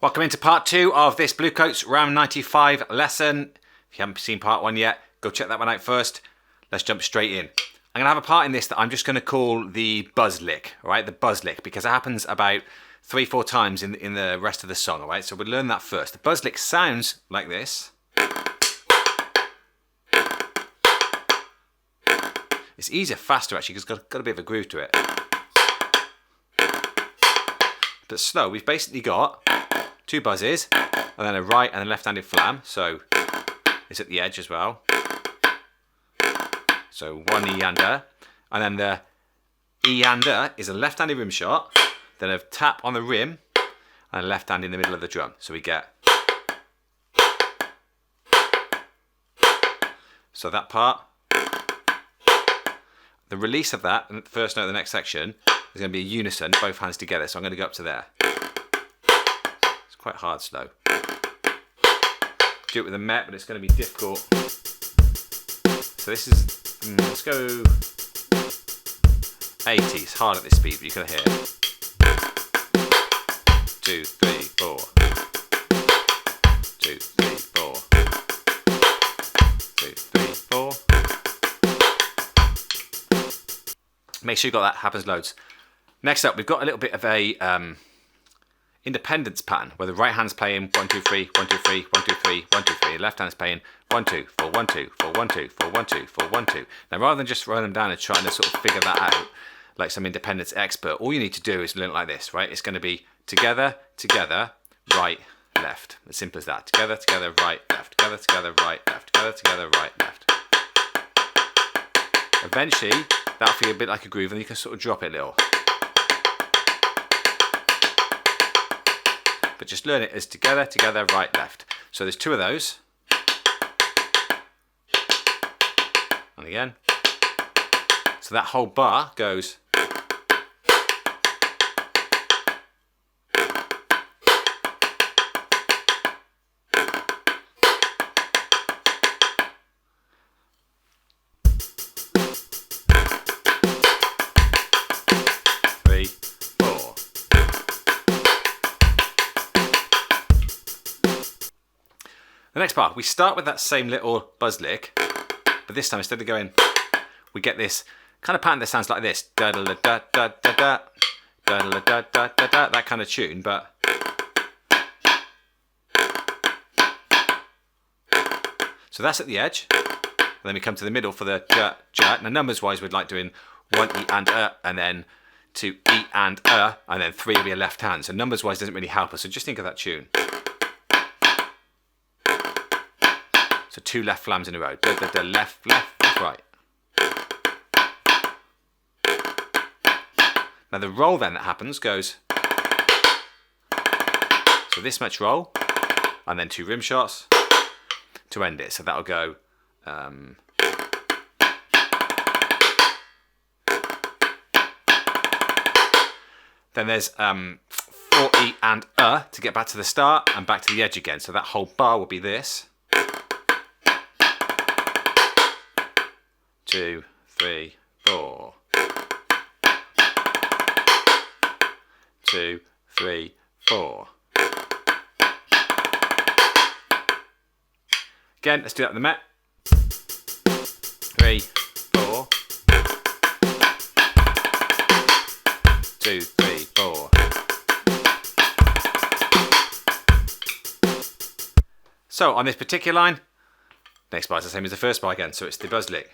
Welcome into part 2 of this Bluecoats round 95 lesson. If you haven't seen part 1 yet, go check that one out first. Let's jump straight in. I'm going to have a part in this that I'm just going to call the buzz lick, all right? The buzz lick, because it happens about 3-4 times in the rest of the song, all right? So we'll learn that first. The buzz lick sounds like this. It's easier, faster actually, because it's got a bit of a groove to it. But slow, we've basically got 2 buzzes, and then a right and a left-handed flam, so it's at the edge as well. So 1 E and a, and then the E and a is a left-handed rim shot, then a tap on the rim, and a left hand in the middle of the drum. So we get, so that part, the release of that, and the first note of the next section, is going to be a unison, both hands together, so I'm going to go up to there. Quite hard slow. Do it with a Met, but it's going to be difficult. So this is, let's go 80s, hard at this speed, but you're going to hear 2, 3, 4. 2, 3, 4. 2, 3, 4. Make sure you got that, happens loads. Next up, we've got a little bit of a independence pattern where the right hand's playing 1 2 3 1 2 3 1 2 3 1 2 3, left hand's playing 1 2 4 1 2 4 1 2 4 1 2 4 1 2. Now rather than just throwing them down and trying to sort of figure that out like some independence expert, all you need to do is learn it like this, right? It's going to be together, together, right, left. As simple as that. Together, together, right, left. Together, together, right, left. Together, together, right, left. Eventually, that'll feel a bit like a groove and you can sort of drop it a little. But just learn it as together, together, right, left. So there's 2 of those. And again. So that whole bar goes. The next part, we start with that same little buzz lick, but this time instead of going, we get this kind of pattern that sounds like this, da da da da da da da, da da da da da da, that kind of tune. But so that's at the edge, and then we come to the middle for the ja ja. Now numbers wise, we'd like doing 1 E and then 2 E and then 3 will be a left hand. So numbers wise doesn't really help us. So just think of that tune. So 2 left flams in a row. Da, da, da, left, left, left, right. Now the roll then that happens goes. So this much roll, and then 2 rim shots to end it. So that'll go. Then there's 4 E and to get back to the start and back to the edge again. So that whole bar will be this. 2, 3, 4. 2, 3, 4. Again, let's do that with the Met. 3, 4. 2, 3, 4. So on this particular line, next bar is the same as the first bar again, so it's the buzz lick.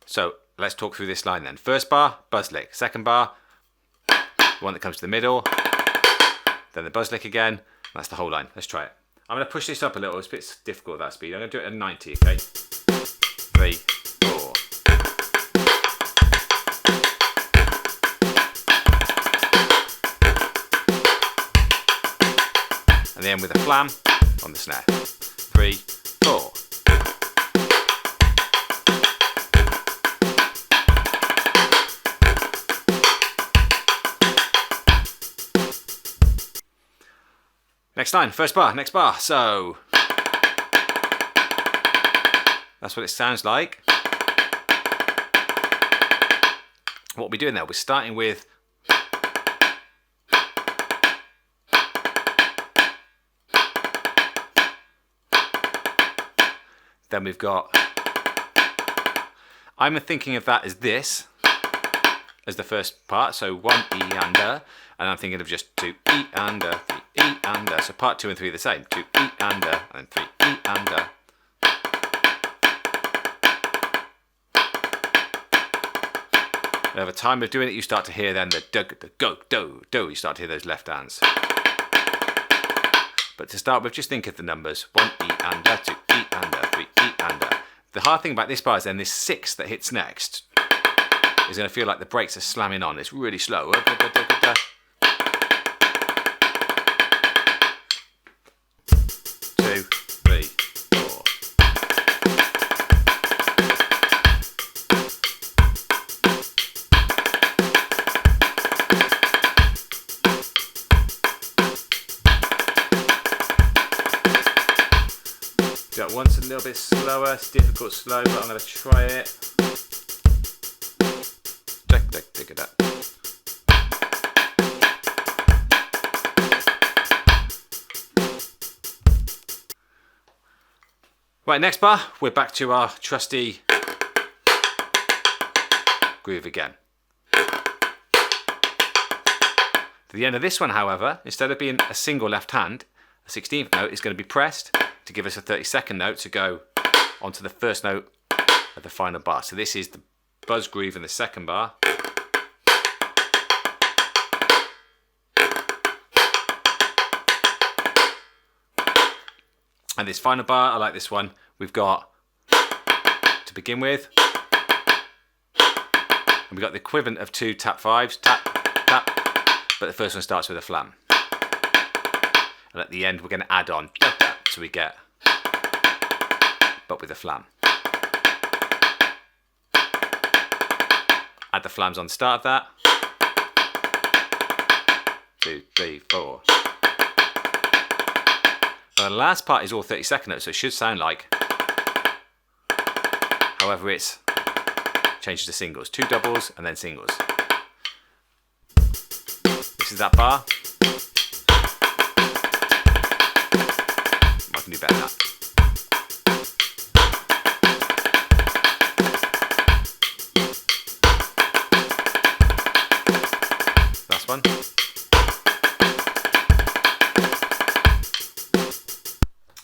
So let's talk through this line then. First bar, buzz lick. Second bar, one that comes to the middle. Then the buzz lick again. That's the whole line. Let's try it. I'm going to push this up a little. It's a bit difficult at that speed. I'm going to do it at 90, okay? 3, 4. And then with a flam on the snare. 3, 4. Next line, first bar, next bar. So that's what it sounds like. What we're doing there, we're starting with Then we've got, I'm thinking of that as this, as the first part, so 1 E and A, and I'm thinking of just 2 E and A, 3 E and A, so part 2 and 3 are the same, 2 E and A, and 3 E and A. Over time of doing it, you start to hear then the go, do, you start to hear those left hands. But to start with, just think of the numbers, 1 E and A, 2 E and A, 3 E and A. The hard thing about this bar is then this 6 that hits next is going to feel like the brakes are slamming on. It's really slow. 2, 3, 4. That one's a little bit slower. It's difficult, slow, but I'm going to try it. Dig it up. Right, next bar, we're back to our trusty groove again. To the end of this one, however, instead of being a single left hand, a 16th note is going to be pressed to give us a 32nd note to go onto the first note of the final bar. So this is the buzz groove in the second bar. And this final bar, I like this one. We've got, to begin with, and we've got the equivalent of 2 tap 5s, tap, tap, but the first one starts with a flam. And at the end, we're going to add on, so we get, but with a flam. Add the flams on the start of that. 2, 3, 4. Now the last part is all 32nd notes, so it should sound like. However, it's changed to singles. 2 doubles and then singles. This is that bar. I can do better than that. Last one.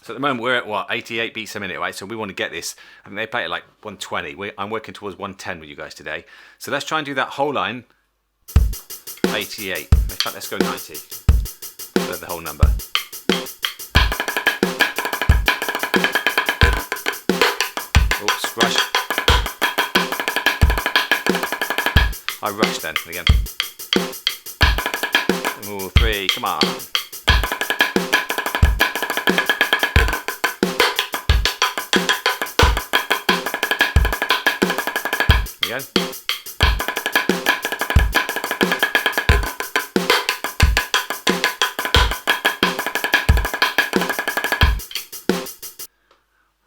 So at the moment we're at what, 88 beats a minute, right? So we want to get this. I think they play it like 120. I'm working towards 110 with you guys today. So let's try and do that whole line. 88. In fact, let's go 90. So the whole number. Oops, rush. I rushed then again. Ooh, 3, come on. Again.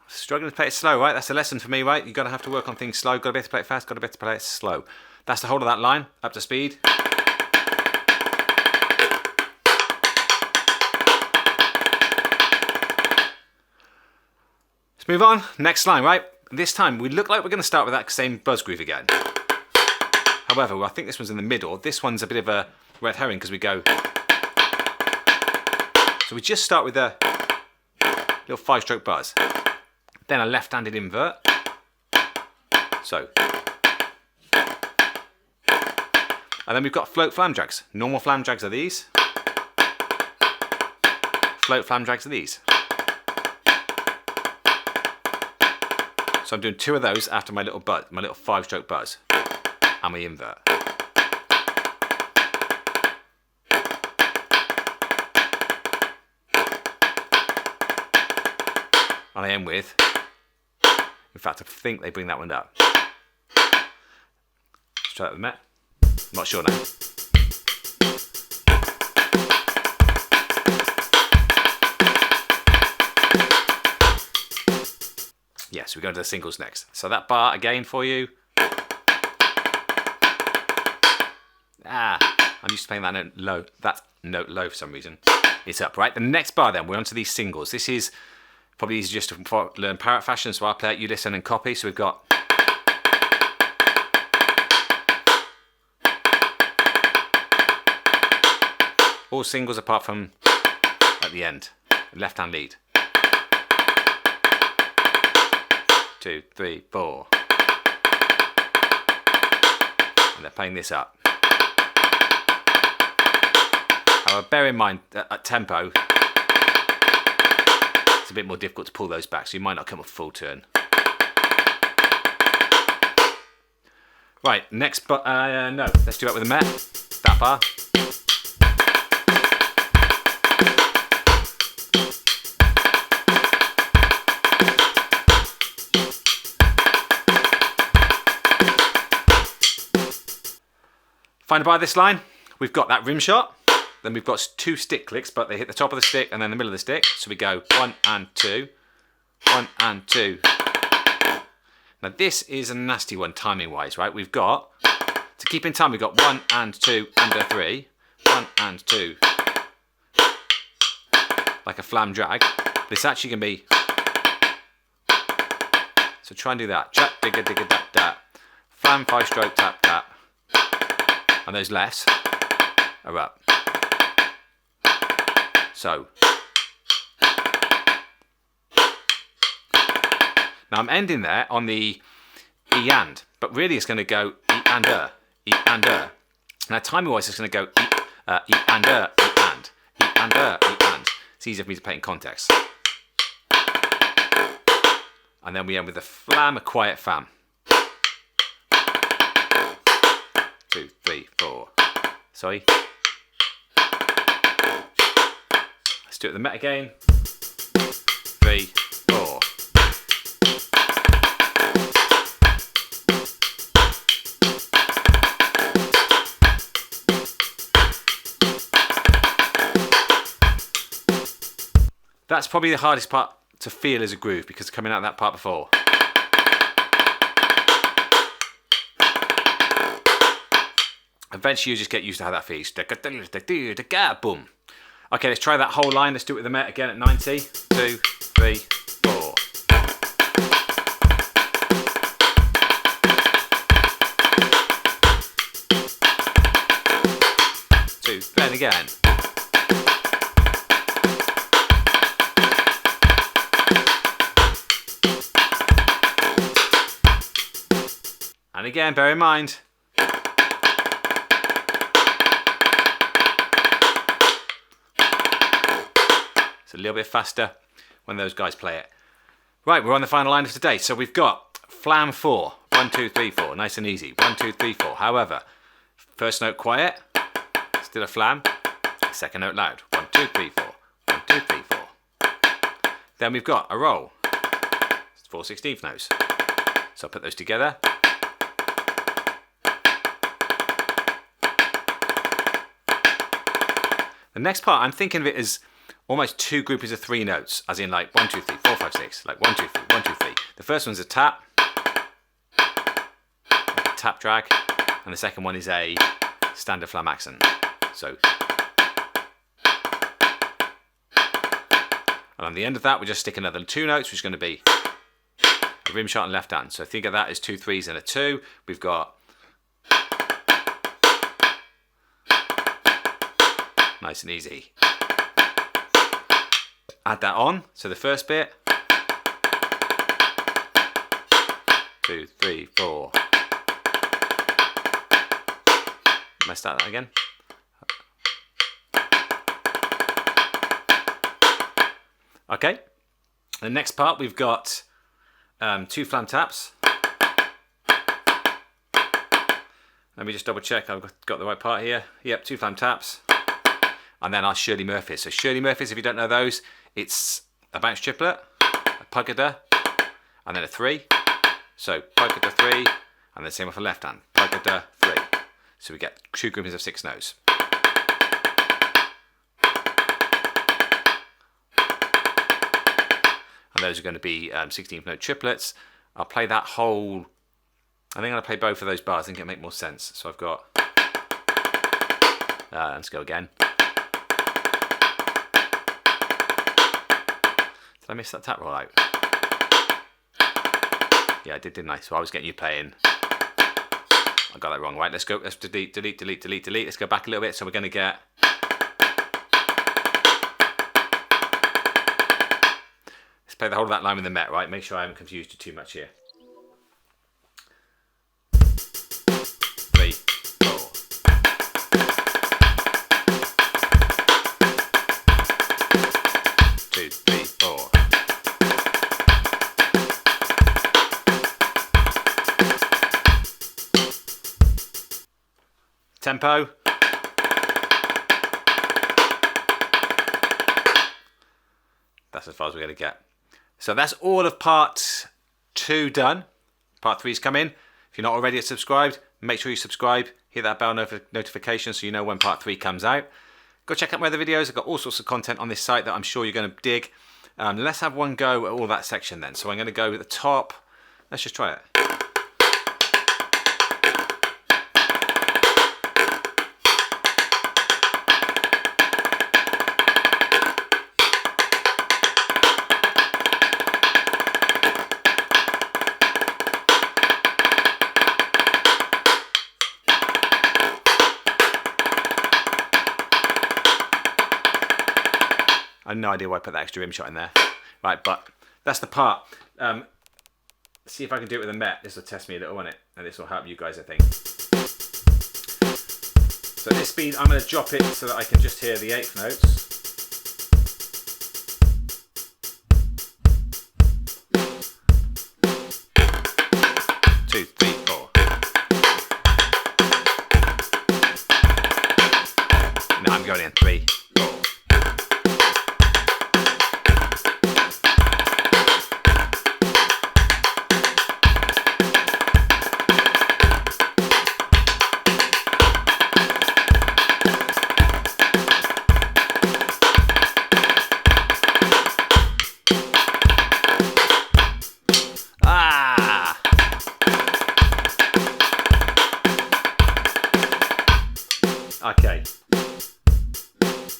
Struggling to play it slow, right? That's a lesson for me, right? You've got to have to work on things slow. Got to be able to play it fast. Got to be able to play it slow. That's the whole of that line. Up to speed. Let's move on. Next line, right? This time we look like we're going to start with that same buzz groove again. However, I think this one's in the middle. This one's a bit of a red herring because we go. So we just start with a little 5-stroke buzz. Then a left-handed invert. So. And then we've got float flam drags. Normal flam drags are these. Float flam drags are these. So I'm doing 2 of those after my little buzz, my little 5-stroke buzz, and my invert. And I end with, in fact, I think they bring that one up. Let's try that with Matt. I'm not sure now. Yes, we're going to the singles next. So that bar again for you. I'm used to playing that note low. That note low for some reason. It's up, right? The next bar then, we're onto these singles. This is Probably easier just to learn parrot fashion, so I'll play it, you listen and copy. So we've got all singles apart from at the end, left hand lead. 2, 3, 4. And they're playing this up. However, bear in mind that at tempo, it's a bit more difficult to pull those back, so you might not come a full turn. Right, next, but no, let's do that with a Met, that bar. Find a bar this line, we've got that rim shot, then we've got 2 stick clicks, but they hit the top of the stick and then the middle of the stick. So we go 1 and 2, 1 and 2. Now this is a nasty one timing wise, right? We've got, to keep in time, we've got 1 and 2 and a 3, 1 and 2. Like a flam drag. This actually can be, so try and do that. Chat, digga, digga, da, da. Flam, 5 stroke, tap, tap. And those lefts are up. So. Now I'm ending there on the E and, but really it's going to go E and E and Now timing wise it's going to go E and E and, E and E and. It's easier for me to play in context. And then we end with a flam, a quiet fam. 2, 3, 4. Sorry. Let's do it with the Met again. 3, 4. That's probably the hardest part to feel as a groove because coming out of that part before. Eventually you just get used to how that feels. Boom. Okay, let's try that whole line. Let's do it with the Met again at 90. 2, 3, 4. 2, then again. And again, bear in mind, it's a little bit faster when those guys play it. Right, we're on the final line of today. So we've got flam 4. 1, 2, 3, 4. Nice and easy. 1, 2, 3, 4. However, first note quiet, still a flam. Second note loud. 1, 2, 3, 4. 1, 2, 3, 4. Then we've got a roll. It's 4/16 notes. So I'll put those together. The next part, I'm thinking of it as almost 2 groupings of 3 notes, as in like 1, 2, 3, 4, 5, 6, like 1, 2, 3, 1, 2, 3. The first one's a tap, tap drag, and the second one is a standard flam accent. So, and on the end of that, we just stick another 2 notes, which is going to be a rim shot and left hand. So think of that as 2 3s and a 2. We've got nice and easy. Add that on. So the first bit. 2, 3, 4. Can I start that again? Okay. The next part we've got 2 flam taps. Let me just double check I've got the right part here. Yep, 2 flam taps. And then our Shirley Murphys. So Shirley Murphys, if you don't know those, it's a bounce triplet, a pugada, and then a 3. So pugada 3, and then same with the left hand, pugada 3. So we get 2 groupings of 6 notes. And those are going to be 16th note triplets. I'll play that whole, I think I'm going to play both of those bars. I think it'll make more sense. So I've got, let's go again. I miss that tap roll out? Yeah, I did, didn't I? So I was getting you playing. I got that wrong. Right, let's go. Let's delete. Let's go back a little bit. So we're going to get... Let's play the whole of that line with the Met, right? Make sure I haven't confused you too much here. 3, 4. Tempo. That's as far as we're going to get. So that's all of part 2 done. Part 3's come in. If you're not already subscribed, make sure you subscribe. Hit that bell notification so you know when part 3 comes out. Go check out my other videos. I've got all sorts of content on this site that I'm sure you're going to dig. Let's have one go at all that section then. So I'm going to go at the top. Let's just try it. I have no idea why I put that extra rim shot in there. Right, but that's the part. See if I can do it with a Met. This will test me a little on it, and this will help you guys, I think. So at this speed, I'm going to drop it so that I can just hear the 8th notes. Two, three, four. Now I'm going in 3. Okay.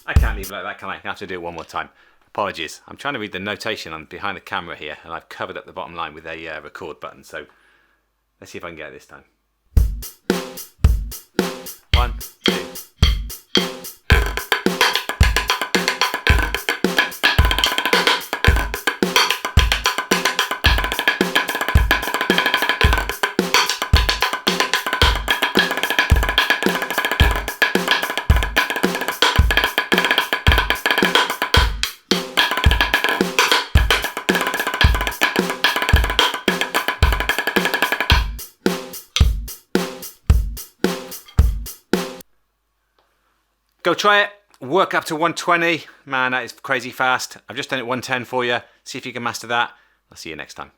I can't leave it like that, can I? I have to do it one more time. Apologies. I'm trying to read the notation on behind the camera here, and I've covered up the bottom line with a record button. So let's see if I can get it this time. 1, 2. Go try it, work up to 120. Man, that is crazy fast. I've just done it 110 for you. See if you can master that. I'll see you next time.